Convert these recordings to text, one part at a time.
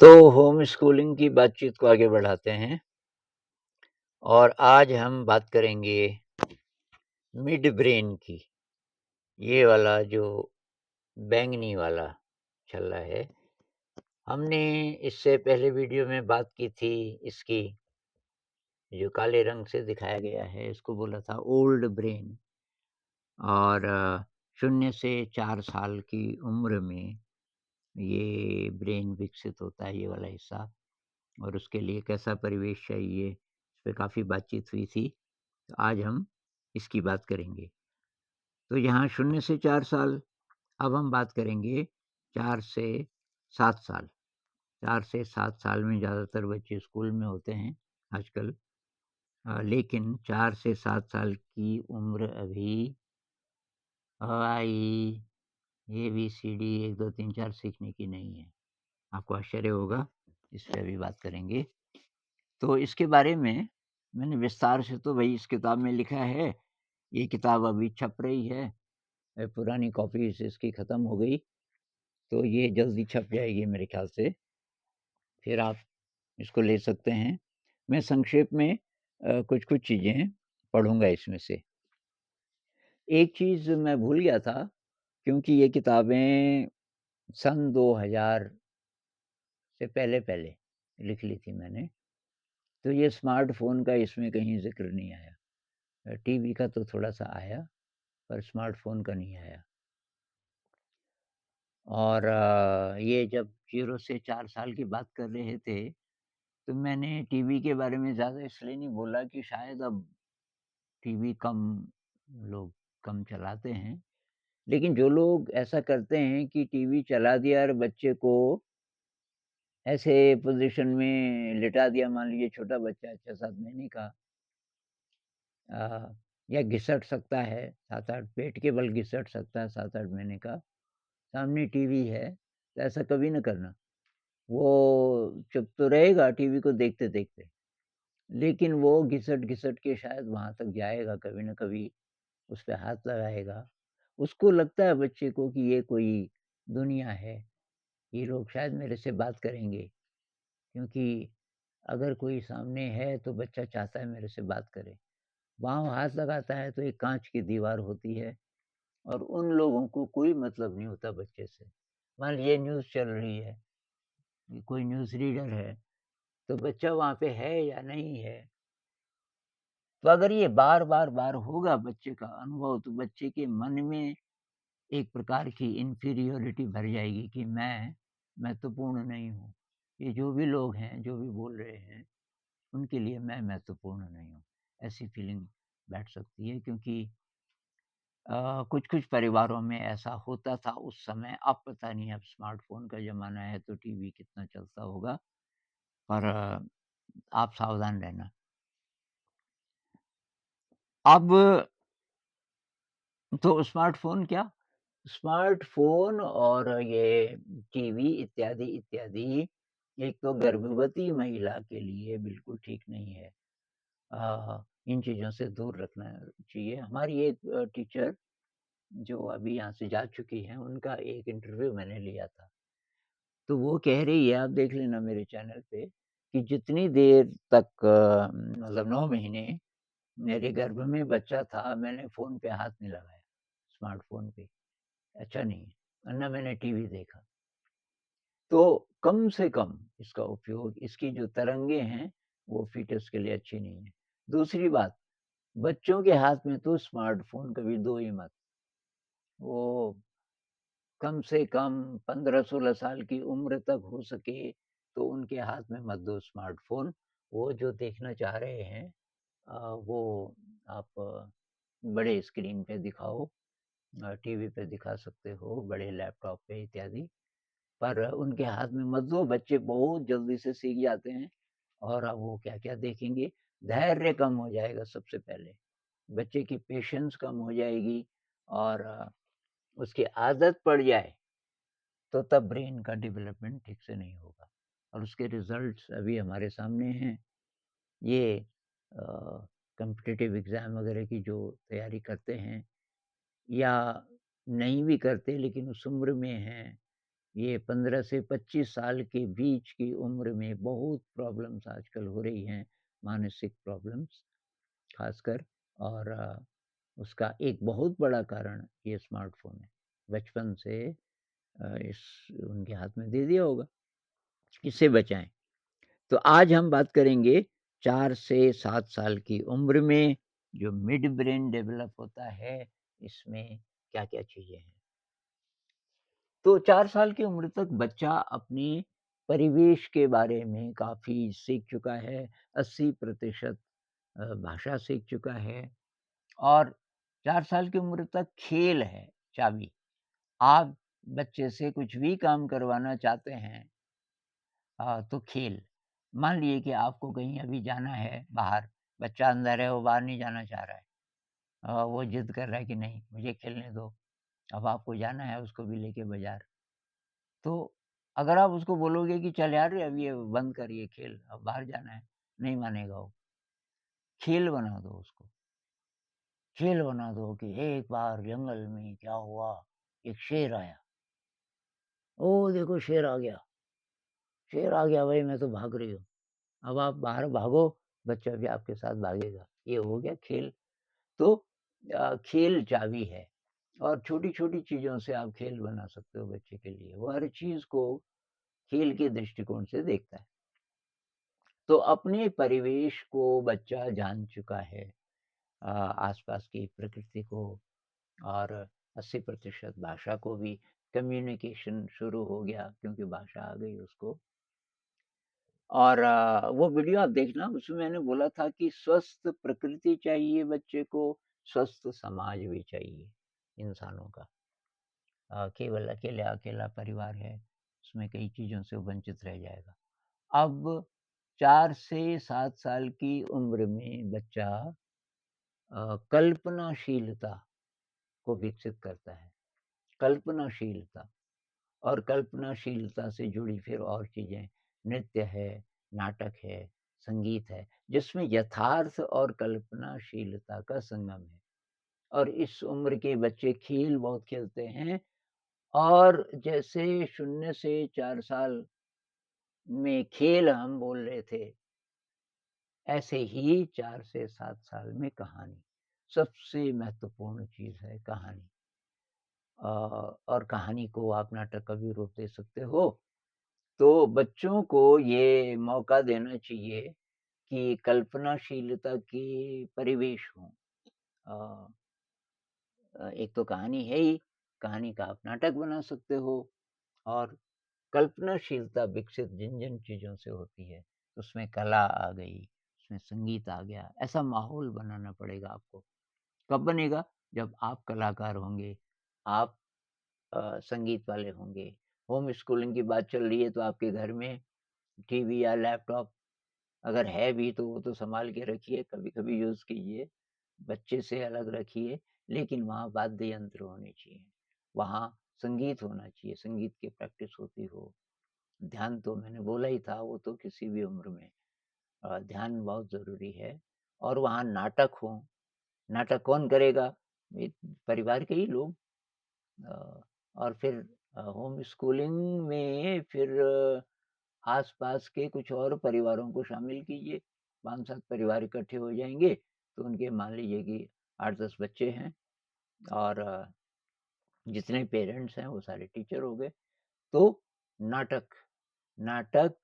तो home schooling की बातचीत को आगे बढ़ाते हैं और आज हम बात करेंगे मिड ब्रेन की। ये वाला जो बैंगनी वाला छल्ला है, हमने इससे पहले वीडियो में बात की थी इसकी, जो काले रंग से दिखाया गया है, इसको बोला था ओल्ड ब्रेन। और 0 से 4 साल की उम्र में ये ब्रेन विकसित होता है, ये वाला हिस्सा। और उसके लिए कैसा परिवेश चाहिए, इस पे काफ़ी बातचीत हुई थी। तो आज हम इसकी बात करेंगे। तो यहाँ 0 से 4 साल, अब हम बात करेंगे 4 से 7 साल। 4 से 7 साल में ज़्यादातर बच्चे स्कूल में होते हैं आजकल। लेकिन 4 से 7 साल की उम्र अभी अ, आई, ABCD 1, 2, 3, 4 सीखने की नहीं है। आपको आश्चर्य होगा, इस पे अभी बात करेंगे। तो इसके बारे में मैंने विस्तार से तो भई इस किताब में लिखा है। ये किताब अभी छप रही है। पुरानी कॉपी से इसकी ख़त्म हो गई, तो ये जल्दी छप जाएगी मेरे ख़्याल से। फिर आप इसको ले सकते हैं। मैं संक्षेप में कुछ-कुछ चीज़ें पढ़ूँगा इसमें से। एक चीज़ मैं भूल गया था, क्योंकि ये किताबें सन 2000 से पहले-पहले लिख ली थी मैंने, तो ये स्मार्टफ़ोन का इसमें कहीं ज़िक्र नहीं आया। टीवी का तो थोड़ा-सा आया, पर स्मार्टफ़ोन का नहीं आया। और ये जब 0 से 4 साल की बात कर रहे थे, तो मैंने टीवी के बारे में ज़्यादा इसलिए नहीं बोला कि शायद अब टीवी लोग कम चलाते हैं। लेकिन जो लोग ऐसा करते हैं कि टीवी चला दिया और बच्चे को ऐसे पोज़ीशन में लिटा दिया, मान लीजिए छोटा बच्चा है 6-7 महीने का, अ, या घिसट सकता है 7-8, पेट के बल घिसट सकता है 7-8 महीने का, सामने टीवी है, तो ऐसा कभी ना करना। वो चुप तो रहेगा टीवी को देखते-देखते, लेकिन वो घिसट-घिसट के शायद वहाँ तक जाएगा, कभी न कभी उस पे हाथ लगाएगा। उसको लगता है बच्चे को कि ये कोई दुनिया है, ये लोग शायद मेरे से बात करेंगे, क्योंकि अगर कोई सामने है तो बच्चा चाहता है मेरे से बात करे। वहाँ वो हाथ लगाता है तो एक काँच की दीवार होती है और उन लोगों को कोई मतलब नहीं होता बच्चे से। मान लीजिए न्यूज़ चल रही है, कोई न्यूज़ रीडर है, तो बच्चा वहाँ पे है या नहीं है। तो अगर ये बार होगा बच्चे का अनुभव, तो बच्चे के मन में एक प्रकार की इन्फीरियॉरिटी भर जाएगी कि मैं महत्वपूर्ण नहीं हूँ। ये जो भी लोग हैं, जो भी बोल रहे हैं, उनके लिए मैं महत्वपूर्ण नहीं हूँ। ऐसी फीलिंग बैठ सकती है, क्योंकि कुछ-कुछ परिवारों में ऐसा होता था उस समय। अब पता नहीं, अब स्मार्टफ़ोन का ज़माना है तो टीवी कितना चलता होगा, पर आप सावधान रहना। अब तो स्मार्टफ़ोन क्या? स्मार्टफ़ोन और ये टीवी इत्यादि, इत्यादि, एक तो गर्भवती महिला के लिए बिल्कुल ठीक नहीं है। इन चीज़ों से दूर रखना चाहिए। हमारी एक टीचर जो अभी यहाँ से जा चुकी हैं, उनका एक इंटरव्यू मैंने लिया था। तो वो कह रही है, आप देख लेना मेरे चैनल पे, कि जितनी देर तक मतलब 9 महीने मेरे गर्भ में बच्चा था, मैंने फ़ोन पे हाथ नहीं लगाया, स्मार्टफ़ोन पे। अच्छा नहीं है, और ना मैंने टीवी देखा। तो कम से कम इसका उपयोग, इसकी जो तरंगे हैं, वो फ़ीटस के लिए अच्छी नहीं है। दूसरी बात, बच्चों के हाथ में तो स्मार्टफ़ोन कभी दो ही मत। वो कम से कम 15-16 साल की उम्र तक हो सके, तो उनके हाथ में मत दो स्मार्टफ़ोन। वो जो देखना चाह रहे हैं, वो आप बड़े स्क्रीन पे दिखाओ, टीवी पे दिखा सकते हो, बड़े लैपटॉप पे इत्यादि। पर उनके हाथ में मत दो, बच्चे बहुत जल्दी से सीख जाते हैं। और अब वो क्या-क्या देखेंगे, धैर्य कम हो जाएगा सबसे पहले, बच्चे की पेशेंस कम हो जाएगी, और उसकी आदत पड़ जाए, तो तब ब्रेन का डेवलपमेंट ठीक से नहीं होगा। और उसके रिज़ल्ट्स अभी हमारे सामने हैं। ये कॉम्पिटिटिव एग्ज़ाम वगैरह की जो तैयारी करते हैं, या नहीं भी करते लेकिन उस उम्र में हैं, ये 15 से 25 साल के बीच की उम्र में बहुत प्रॉब्लम्स आजकल हो रही हैं, मानसिक प्रॉब्लम्स ख़ासकर। और उसका एक बहुत बड़ा कारण ये स्मार्टफ़ोन है। बचपन से इस उनके हाथ में दे दिया होगा। इससे बचाएँ। तो आज हम बात करेंगे 4 से 7 साल की उम्र में जो मिड ब्रेन डेवलप होता है, इसमें क्या-क्या चीज़ें हैं। तो 4 साल की उम्र तक बच्चा अपने परिवेश के बारे में काफ़ी सीख चुका है, 80% भाषा सीख चुका है। और 4 साल की उम्र तक खेल है चाबी। आप बच्चे से कुछ भी काम करवाना चाहते हैं तो खेल। मान लीजिए कि आपको कहीं अभी जाना है बाहर, बच्चा अंदर है, वो बाहर नहीं जाना चाह रहा है। वो ज़िद कर रहा है कि नहीं मुझे खेलने दो। अब आपको जाना है उसको भी लेके बाज़ार। तो अगर आप उसको बोलोगे कि चल यार अब ये बंद कर ये खेल, अब बाहर जाना है, नहीं मानेगा वो। खेल बना दो उसको। खेल बना दो कि एक बार जंगल में क्या हुआ, एक शेर आया। ओह! देखो शेर आ गया, शेर आ गया भाई मैं तो भाग रही हूँ। अब आप बाहर भागो, बच्चा भी आपके साथ भागेगा। ये हो गया खेल। तो खेल चाबी है और छोटी-छोटी चीज़ों से आप खेल बना सकते हो बच्चे के लिए। वो हर चीज़ को खेल के दृष्टिकोण से देखता है। तो अपने परिवेश को बच्चा जान चुका है, आस-पास की प्रकृति को और 80% भाषा को भी। कम्युनिकेशन शुरू हो गया क्योंकि भाषा आ गई उसको। और वो वीडियो आप देखना, उसमें मैंने बोला था कि स्वस्थ प्रकृति चाहिए बच्चे को, स्वस्थ समाज भी चाहिए इंसानों का। केवल अकेला परिवार है, उसमें कई चीज़ों से वो वंचित रह जाएगा। अब 4 से 7 साल की उम्र में बच्चा कल्पनाशीलता को विकसित करता है। कल्पनाशीलता और कल्पनाशीलता से जुड़ी फिर और चीज़ें, नृत्य है, नाटक है, संगीत है, जिसमें यथार्थ और कल्पनाशीलता का संगम है। और इस उम्र के बच्चे खेल बहुत खेलते हैं और जैसे 0 से 4 साल में खेल हम बोल रहे थे, ऐसे ही 4 से 7 साल में कहानी। सबसे महत्वपूर्ण चीज़ है कहानी। और कहानी को आप नाटक का भी रूप दे सकते हो। तो बच्चों को ये मौका देना चाहिए कि कल्पनाशीलता की परिवेश हो। अ एक तो कहानी है ही, कहानी का आप नाटक बना सकते हो और कल्पनाशीलता विकसित जिन-जिन चीज़ों से होती है, उसमें कला आ गई, उसमें संगीत आ गया, ऐसा माहौल बनाना पड़ेगा आपको। कब बनेगा? जब आप कलाकार होंगे, आप संगीत वाले होंगे। होम स्कूलिंग की बात चल रही है तो आपके घर में टीवी या लैपटॉप अगर है भी तो वो तो सँभाल के रखिए, कभी-कभी यूज़ कीजिए, बच्चे से अलग रखिए, लेकिन वहाँ वाद्य यंत्र होने चाहिए। वहाँ संगीत होना चाहिए, संगीत की प्रैक्टिस होती हो। ध्यान तो मैंने बोला ही था, वो तो किसी भी उम्र में ध्यान बहुत ज़रूरी है। और वहाँ नाटक हो, नाटक कौन करेगा? एक परिवार के ही लोग। अ, और फिर होम स्कूलिंग में फिर आस-पास के कुछ और परिवारों को शामिल कीजिए। 5-7 परिवार इकट्ठे हो जाएँगे, तो उनके मान लीजिए कि 8-10 बच्चे हैं और जितने पेरेंट्स हैं वो सारे टीचर हो गए। तो नाटक, नाटक,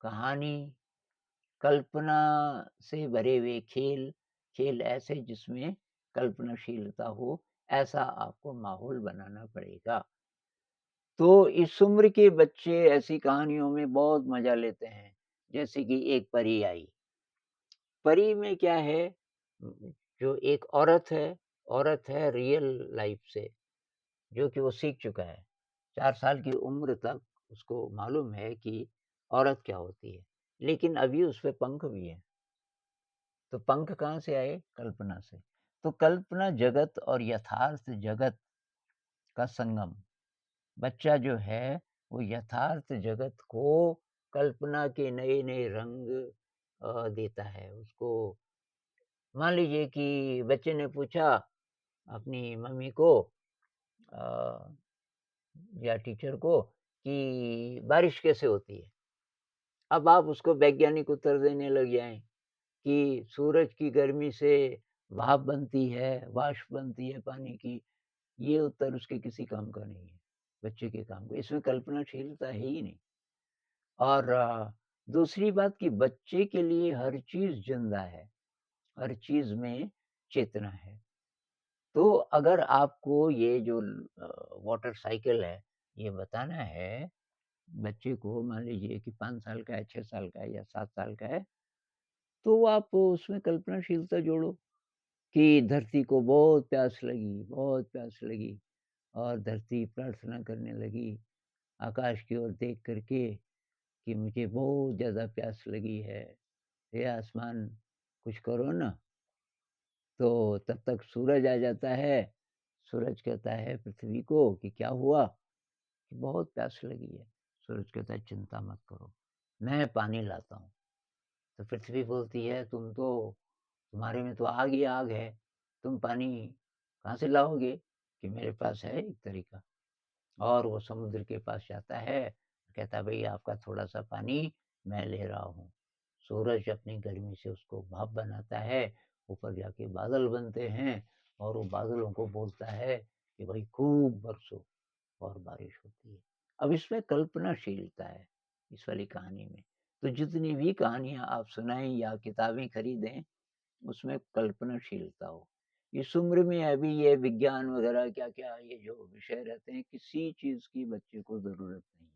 कहानी, कल्पना से भरे हुए खेल, खेल ऐसे जिसमें कल्पनाशीलता हो, ऐसा आपको माहौल बनाना पड़ेगा। तो इस उम्र के बच्चे ऐसी कहानियों में बहुत मज़ा लेते हैं, जैसे कि एक परी आई। परी में क्या है, जो एक औरत है रियल लाइफ़ से, जो कि वो सीख चुका है। 4 साल की उम्र तक उसको मालूम है कि औरत क्या होती है, लेकिन अभी उस पे पंख भी हैं। तो पंख कहाँ से आए? कल्पना से। तो कल्पना जगत और यथार्थ जगत का संगम। बच्चा जो है, वो यथार्थ जगत को कल्पना के नए-नए रंग देता है उसको। मान लीजिए कि बच्चे ने पूछा अपनी मम्मी को, अ, या टीचर को कि बारिश कैसे होती है? अब आप उसको वैज्ञानिक उत्तर देने लग जाएँ कि सूरज की गर्मी से भाप बनती है, वाष्प बनती है पानी की। ये उत्तर उसके किसी काम का नहीं है, बच्चे के काम का। इसमें कल्पनाशीलता है ही नहीं। और दूसरी बात कि बच्चे के लिए हर चीज़ ज़िंदा है, हर चीज़ में चेतना है। तो अगर आपको ये जो वाटर साइकिल है, ये बताना है बच्चे को, मान लीजिए कि 5 साल का है, 6 साल का है या 7 साल का है, तो आप उसमें कल्पनाशीलता जोड़ो कि धरती को बहुत प्यास लगी और धरती प्रार्थना करने लगी, आकाश की ओर देख कर के कि मुझे बहुत ज़्यादा प्यास लगी है, हे आसमान कुछ करो ना। तो तब तक सूरज आ जाता है, सूरज कहता है पृथ्वी को कि क्या हुआ? कि बहुत प्यास लगी है। सूरज कहता है चिंता मत करो, मैं पानी लाता हूँ। तो पृथ्वी बोलती है तुम्हारे में तो आग ही आग है, तुम पानी कहाँ से लाओगे? कि मेरे पास है एक तरीका। और वो समुद्र के पास जाता है, कहता है भई आपका थोड़ा-सा पानी मैं ले रहा हूँ। सूरज अपनी गर्मी से उसको भाप बनाता है, ऊपर जाके बादल बनते हैं और वो बादलों को बोलता है कि भई खूब बरसो और बारिश होती है। अब इसमें कल्पनाशीलता है, इस वाली कहानी में। तो जितनी भी कहानियाँ आप सुनाएँ या किताबें खरीदें, उसमें कल्पनाशीलता हो। इस उम्र में अभी ये विज्ञान वगैरह क्या-क्या ये जो विषय रहते हैं, किसी चीज़ की बच्चे को ज़रूरत नहीं है।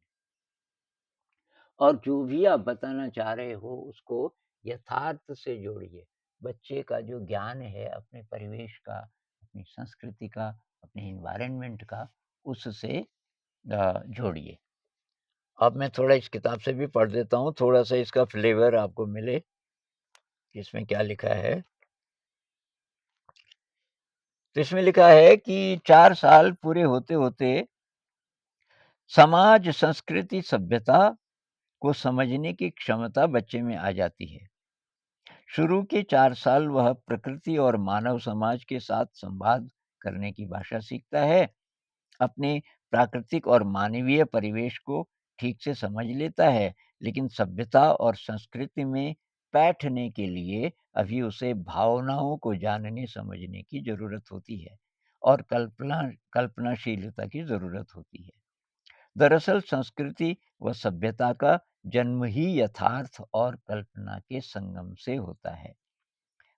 और जो भी आप बताना चाह रहे हो उसको यथार्थ से जोड़िए। बच्चे का जो ज्ञान है अपने परिवेश का, अपनी संस्कृति का, अपने एनवायरनमेंट का, उससे जोड़िए। अब मैं थोड़ा इस किताब से भी पढ़ देता हूँ, थोड़ा-सा इसका फ्लेवर आपको मिले, कि इसमें क्या लिखा है। तो इसमें लिखा है कि 4 साल पूरे होते-होते समाज, संस्कृति, सभ्यता को समझने की क्षमता बच्चे में आ जाती है। शुरू के 4 साल वह प्रकृति और मानव समाज के साथ संवाद करने की भाषा सीखता है, अपने प्राकृतिक और मानवीय परिवेश को ठीक से समझ लेता है, लेकिन सभ्यता और संस्कृति में बैठने के लिए अभी उसे भावनाओं को जानने समझने की ज़रूरत होती है और कल्पनाशीलता की ज़रूरत होती है। दरअसल संस्कृति व सभ्यता का जन्म ही यथार्थ और कल्पना के संगम से होता है।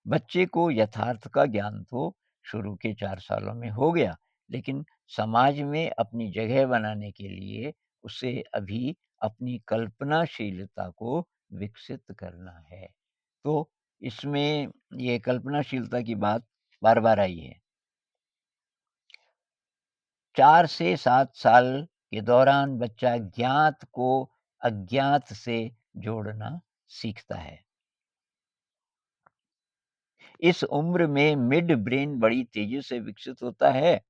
बच्चे को यथार्थ का ज्ञान तो शुरू के 4 सालों में हो गया, लेकिन समाज में अपनी जगह बनाने के लिए उसे अभी अपनी कल्पनाशीलता को विकसित करना है। तो इसमें ये कल्पनाशीलता की बात बार-बार आई है। 4 से 7 साल के दौरान बच्चा ज्ञात को अज्ञात से जोड़ना सीखता है। इस उम्र में मिड ब्रेन बड़ी तेज़ी से विकसित होता है।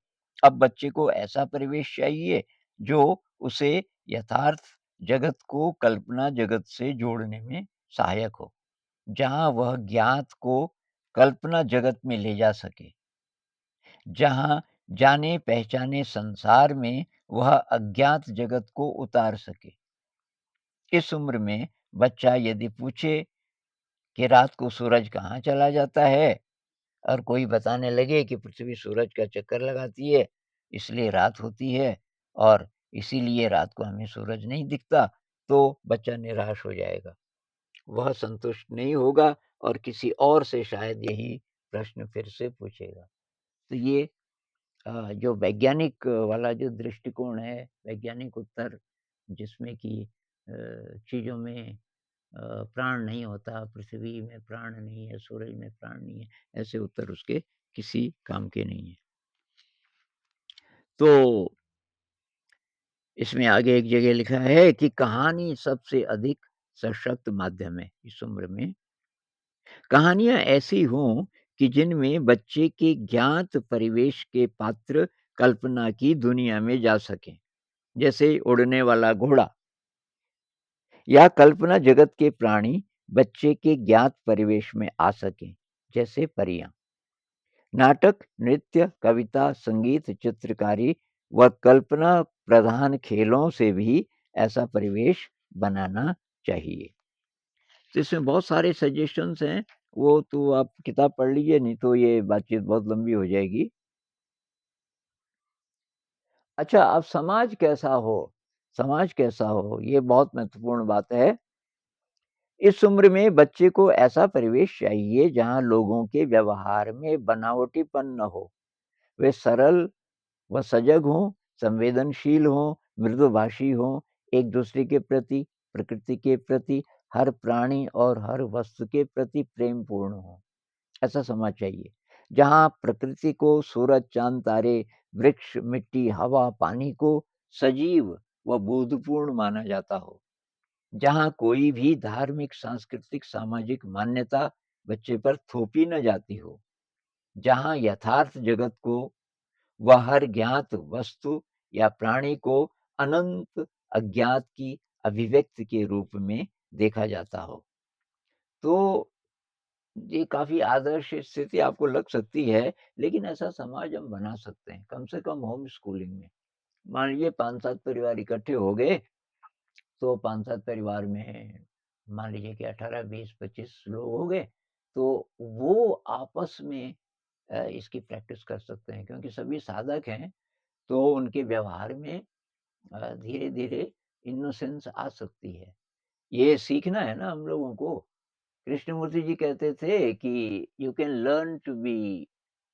अब बच्चे को ऐसा परिवेश चाहिए जो उसे यथार्थ जगत को कल्पना जगत से जोड़ने में सहायक हो, जहाँ वह ज्ञात को कल्पना जगत में ले जा सके, जहाँ जाने-पहचाने संसार में वह अज्ञात जगत को उतार सके। इस उम्र में बच्चा यदि पूछे कि रात को सूरज कहाँ चला जाता है और कोई बताने लगे कि पृथ्वी सूरज का चक्कर लगाती है, इसलिए रात होती है और इसीलिए रात को हमें सूरज नहीं दिखता, तो बच्चा निराश हो जाएगा। वह संतुष्ट नहीं होगा और किसी और से शायद यही प्रश्न फिर से पूछेगा। तो ये जो वैज्ञानिक वाला जो दृष्टिकोण है, वैज्ञानिक उत्तर जिसमें कि चीज़ों में प्राण नहीं होता, पृथ्वी में प्राण नहीं है, सूरज में प्राण नहीं है, ऐसे उत्तर उसके किसी काम के नहीं हैं। तो इसमें आगे एक जगह लिखा है कि कहानी सबसे अधिक सशक्त माध्यम है इस उम्र में। कहानियाँ ऐसी हों कि जिनमें बच्चे के ज्ञात परिवेश के पात्र कल्पना की दुनिया में जा सकें, जैसे उड़ने वाला घोड़ा या कल्पना जगत के प्राणी बच्चे के ज्ञात परिवेश में आ सकें, जैसे परियां। नाटक, नृत्य, कविता, संगीत, चित्रकारी व कल्पना प्रधान खेलों से भी ऐसा परिवेश बनाना चाहिए। तो इसमें बहुत सारे सजेशंस हैं, वो तो आप किताब पढ़ लीजिए, नहीं तो ये बातचीत बहुत लंबी हो जाएगी। अच्छा, अब समाज कैसा हो, ये बहुत महत्वपूर्ण बात है। इस उम्र में बच्चे को ऐसा परिवेश चाहिए जहाँ लोगों के व्यवहार में बनावटीपन न हो। वे सरल व सजग हों, संवेदनशील हों, मृदुभाषी हों, एक-दूसरे के प्रति, प्रकृति के प्रति, हर प्राणी और हर वस्तु के प्रति प्रेमपूर्ण हों। ऐसा समाज चाहिए, जहाँ प्रकृति को सूरज, चाँद, तारे, वृक्ष, मिट्टी, हवा, पानी को सजीव व बोधपूर्ण माना जाता हो। जहाँ कोई भी धार्मिक, सांस्कृतिक, सामाजिक मान्यता बच्चे पर थोपी न जाती हो। जहाँ यथार्थ जगत को व हर ज्ञात वस्तु या प्राणी को अनंत अज्ञात की अभिव्यक्ति के रूप में देखा जाता हो। तो ये काफ़ी आदर्श स्थिति आपको लग सकती है, लेकिन ऐसा समाज हम बना सकते हैं, कम से कम होम स्कूलिंग में। मान लीजिए 5-7 परिवार इकट्ठे हो गए, तो 5-7 परिवार में मान लीजिए कि 18, 20, 25 लोग हो गए, तो वो आपस में इसकी प्रैक्टिस कर सकते हैं, क्योंकि सभी साधक हैं, तो उनके व्यवहार में धीरे-धीरे इनोसेंस आ सकती है। ये सीखना है ना हम लोगों को। कृष्णमूर्ति जी कहते थे कि you can learn to be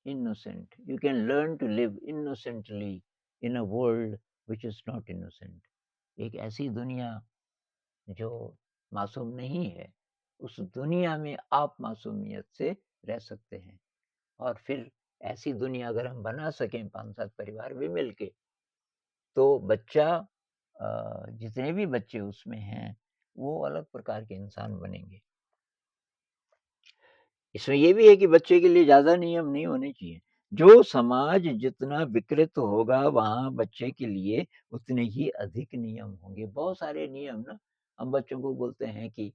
innocent, you can learn to live innocently in a world which is not innocent. एक ऐसी दुनिया जो मासूम नहीं है, उस दुनिया में आप मासूमियत से रह सकते हैं। और फिर ऐसी दुनिया अगर हम बना सकें 5-7 परिवार भी मिलके, तो बच्चा जितने भी बच्चे उसमें हैं, वो अलग प्रकार के इंसान बनेंगे। इसमें ये भी है कि बच्चे के लिए ज़्यादा नियम नहीं होने चाहिए। जो समाज जितना विकृत होगा, वहाँ बच्चे के लिए उतने ही अधिक नियम होंगे। बहुत सारे नियम ना हम बच्चों को बोलते हैं कि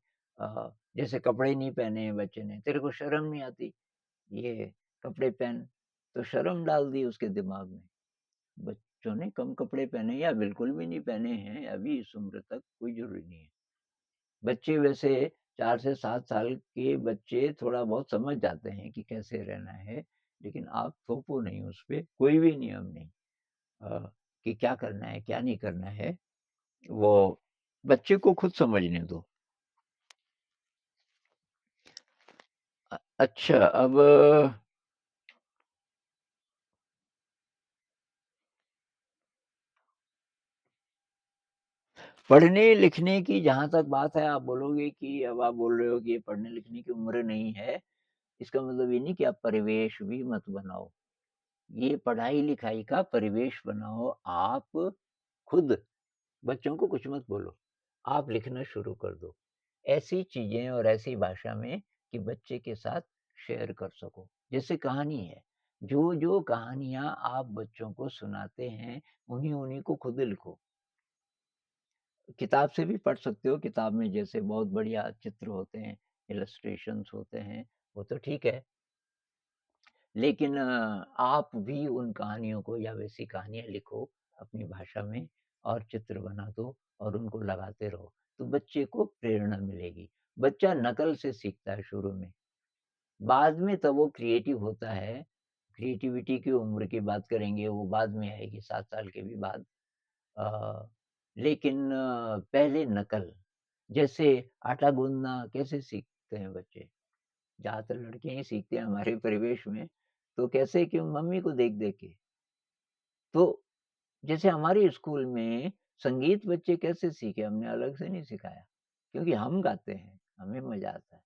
जैसे कपड़े नहीं पहने हैं बच्चे ने, तेरे को शर्म नहीं आती? ये कपड़े पहन, तो शर्म डाल दी उसके दिमाग में। बच्चों ने कम कपड़े पहने या बिल्कुल भी नहीं पहने हैं, अभी इस उम्र तक कोई ज़रूरी नहीं है। बच्चे वैसे 4 से 7 साल के बच्चे थोड़ा बहुत समझ जाते हैं कि कैसे रहना है, लेकिन आप थोपो नहीं उस पे, कोई भी नियम नहीं कि क्या करना है, क्या नहीं करना है, वो बच्चे को खुद समझने दो। अच्छा, अब पढ़ने-लिखने की जहाँ तक बात है, आप बोलोगे कि अब आप बोल रहे हो कि ये पढ़ने-लिखने की उम्र नहीं है, इसका मतलब ये नहीं कि आप परिवेश भी मत बनाओ। ये पढ़ाई-लिखाई का परिवेश बनाओ, आप खुद बच्चों को कुछ मत बोलो, आप लिखना शुरू कर दो। ऐसी चीज़ें और ऐसी भाषा में कि बच्चे के साथ शेयर कर सको। जैसे कहानी है, जो-जो कहानियाँ आप बच्चों को सुनाते हैं, उन्हीं-उन्हीं को खुद लिखो। किताब से भी पढ़ सकते हो, किताब में जैसे बहुत बढ़िया चित्र होते हैं, इलस्ट्रेशंस होते हैं, वो तो ठीक है। लेकिन आप भी उन कहानियों को या वैसी कहानियाँ लिखो अपनी भाषा में और चित्र बना दो और उनको लगाते रहो, तो बच्चे को प्रेरणा मिलेगी। बच्चा नकल से सीखता है शुरू में, बाद में तब वो क्रिएटिव होता है। क्रिएटिविटी की उम्र की बात करेंगे, वो बाद में आएगी 7 साल के भी बाद। अ, लेकिन पहले नकल, जैसे आटा गूँथना कैसे सीखते हैं बच्चे? ज़्यादातर लड़कियाँ ही सीखते हैं हमारे परिवेश में, तो कैसे कि मम्मी को देख-देख के। तो जैसे हमारे स्कूल में संगीत बच्चे कैसे सीखे? हमने अलग से नहीं सिखाया, क्योंकि हम गाते हैं, हमें मज़ा आता है।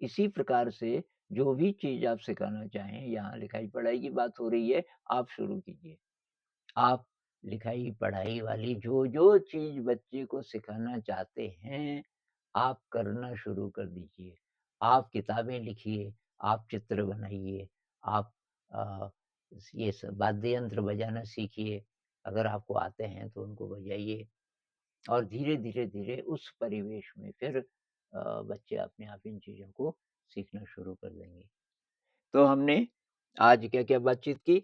इसी प्रकार से जो भी चीज़ आप सिखाना चाहें, यहाँ लिखाई-पढ़ाई की बात हो रही है, आप शुरू कीजिए। आप लिखाई-पढ़ाई वाली जो-जो चीज़ बच्चे को सिखाना चाहते हैं, आप करना शुरू कर दीजिए। आप किताबें लिखिए, आप चित्र बनाइए, आप अ, ये सब वाद्य यंत्र बजाना सीखिए। अगर आपको आते हैं तो उनको बजाइए और धीरे-धीरे, धीरे उस परिवेश में फिर बच्चे अपने आप इन चीज़ों को सीखना शुरू कर देंगे। तो हमने आज क्या-क्या बातचीत की?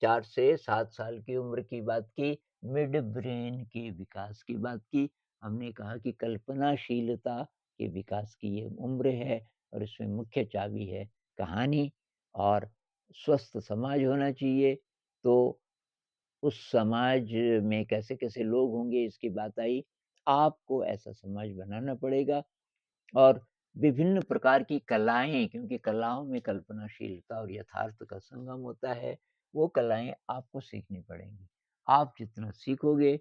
4 से 7 साल की उम्र की बात की, मिड ब्रेन के विकास की बात की। हमने कहा कि कल्पनाशीलता के विकास की ये उम्र है और इसमें मुख्य चाबी है कहानी और स्वस्थ समाज होना चाहिए। तो उस समाज में कैसे-कैसे लोग होंगे इसकी बात आई। आपको ऐसा समाज बनाना पड़ेगा और विभिन्न प्रकार की कलाएँ क्योंकि कलाओं में कल्पनाशीलता और यथार्थ का संगम होता है, वो कलाएँ आपको सीखनी पड़ेंगी। आप जितना सीखोगे,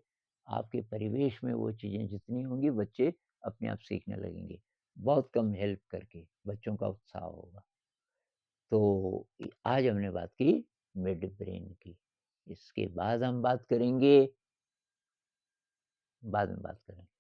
आपके परिवेश में वो चीज़ें जितनी होंगी, बच्चे अपने आप सीखने लगेंगे। बहुत कम हेल्प करके बच्चों का उत्साह होगा। तो आज हमने बात की मिड ब्रेन की। इसके बाद हम बात करेंगे बाद में बात करेंगे।